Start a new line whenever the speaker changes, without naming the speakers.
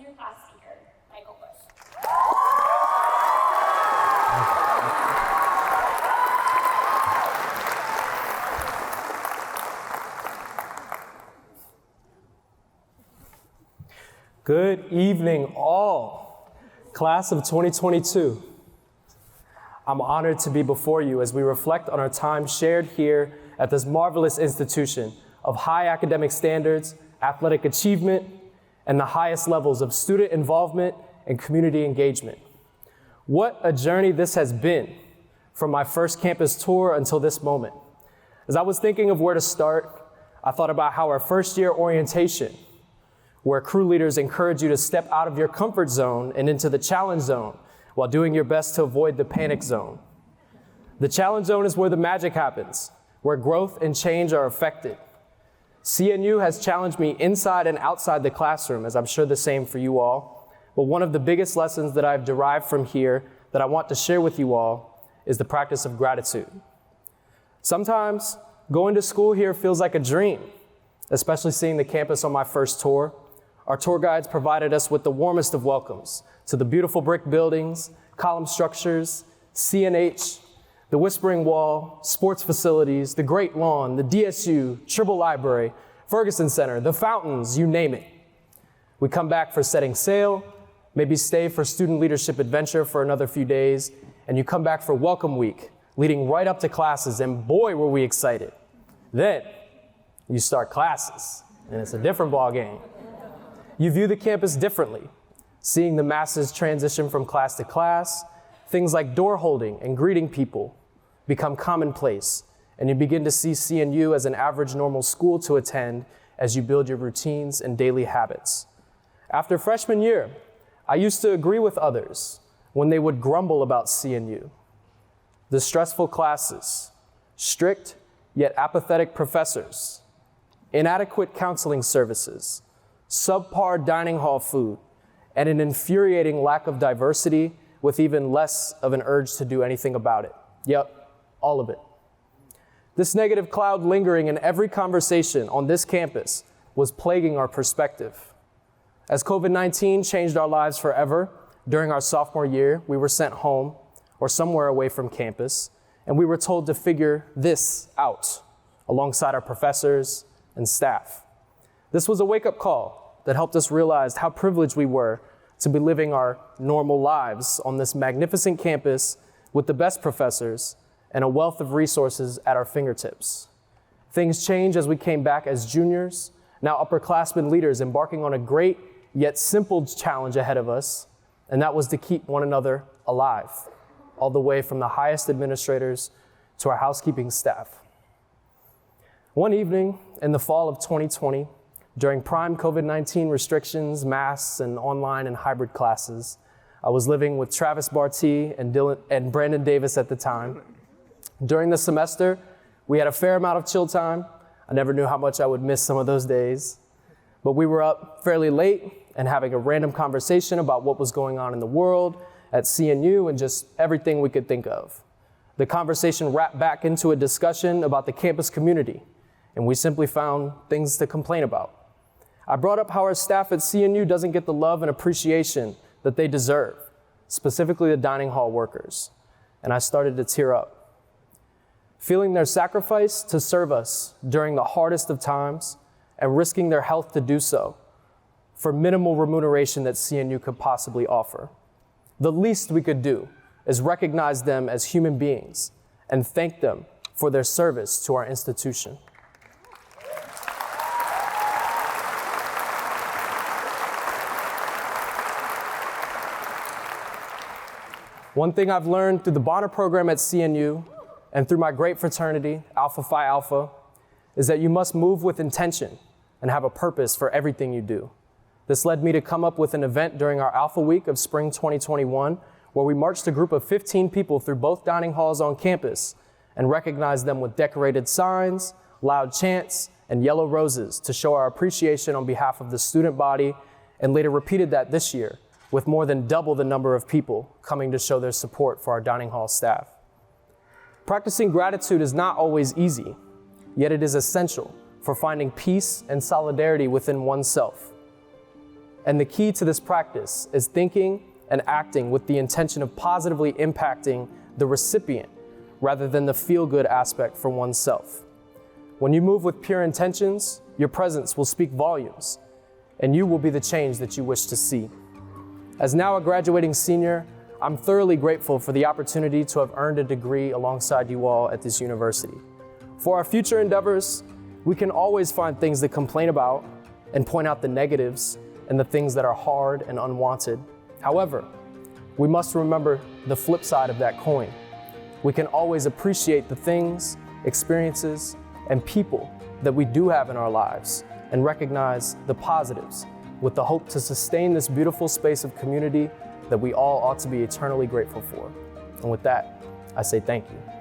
senior class speaker, Michael Bush.
Good evening, all. Class of 2022. I'm honored to be before you as we reflect on our time shared here at this marvelous institution of high academic standards, athletic achievement, and the highest levels of student involvement and community engagement. What a journey this has been from my first campus tour until this moment. As I was thinking of where to start, I thought about how our first year orientation, where crew leaders encourage you to step out of your comfort zone and into the challenge zone while doing your best to avoid the panic zone. The challenge zone is where the magic happens, where growth and change are affected. CNU has challenged me inside and outside the classroom, as I'm sure the same for you all. But one of the biggest lessons that I've derived from here that I want to share with you all is the practice of gratitude. Sometimes going to school here feels like a dream, especially seeing the campus on my first tour. Our tour guides provided us with the warmest of welcomes to the beautiful brick buildings, column structures, CNH, the Whispering Wall, sports facilities, the Great Lawn, the DSU, Tribble Library, Ferguson Center, the fountains, you name it. We come back for setting sail, maybe stay for student leadership adventure for another few days, and you come back for welcome week, leading right up to classes, and boy, were we excited. Then you start classes, and it's a different ball game. You view the campus differently, seeing the masses transition from class to class. Things like door holding and greeting people become commonplace, and you begin to see CNU as an average normal school to attend as you build your routines and daily habits. After freshman year, I used to agree with others when they would grumble about CNU. The stressful classes, strict yet apathetic professors, inadequate counseling services, subpar dining hall food, and an infuriating lack of diversity with even less of an urge to do anything about it. Yep, all of it. This negative cloud lingering in every conversation on this campus was plaguing our perspective. As COVID-19 changed our lives forever, during our sophomore year, we were sent home or somewhere away from campus, and we were told to figure this out alongside our professors and staff. This was a wake-up call that helped us realize how privileged we were to be living our normal lives on this magnificent campus with the best professors and a wealth of resources at our fingertips. Things changed as we came back as juniors, now upperclassmen leaders embarking on a great yet simple challenge ahead of us, and that was to keep one another alive, all the way from the highest administrators to our housekeeping staff. One evening in the fall of 2020, during prime COVID-19 restrictions, masks, and online and hybrid classes, I was living with Travis Bartee and Brandon Davis at the time. During the semester, we had a fair amount of chill time. I never knew how much I would miss some of those days. But we were up fairly late and having a random conversation about what was going on in the world at CNU and just everything we could think of. The conversation wrapped back into a discussion about the campus community, and we simply found things to complain about. I brought up how our staff at CNU doesn't get the love and appreciation that they deserve, specifically the dining hall workers, and I started to tear up. Feeling their sacrifice to serve us during the hardest of times and risking their health to do so for minimal remuneration that CNU could possibly offer. The least we could do is recognize them as human beings and thank them for their service to our institution. One thing I've learned through the Bonner program at CNU and through my great fraternity, Alpha Phi Alpha, is that you must move with intention and have a purpose for everything you do. This led me to come up with an event during our Alpha Week of spring 2021, where we marched a group of 15 people through both dining halls on campus and recognized them with decorated signs, loud chants, and yellow roses to show our appreciation on behalf of the student body, and later repeated that this year with more than double the number of people coming to show their support for our dining hall staff. Practicing gratitude is not always easy, yet it is essential for finding peace and solidarity within oneself. And the key to this practice is thinking and acting with the intention of positively impacting the recipient rather than the feel-good aspect for oneself. When you move with pure intentions, your presence will speak volumes, and you will be the change that you wish to see. As now a graduating senior, I'm thoroughly grateful for the opportunity to have earned a degree alongside you all at this university. For our future endeavors, we can always find things to complain about and point out the negatives and the things that are hard and unwanted. However, we must remember the flip side of that coin. We can always appreciate the things, experiences, and people that we do have in our lives and recognize the positives with the hope to sustain this beautiful space of community that we all ought to be eternally grateful for. And with that, I say thank you.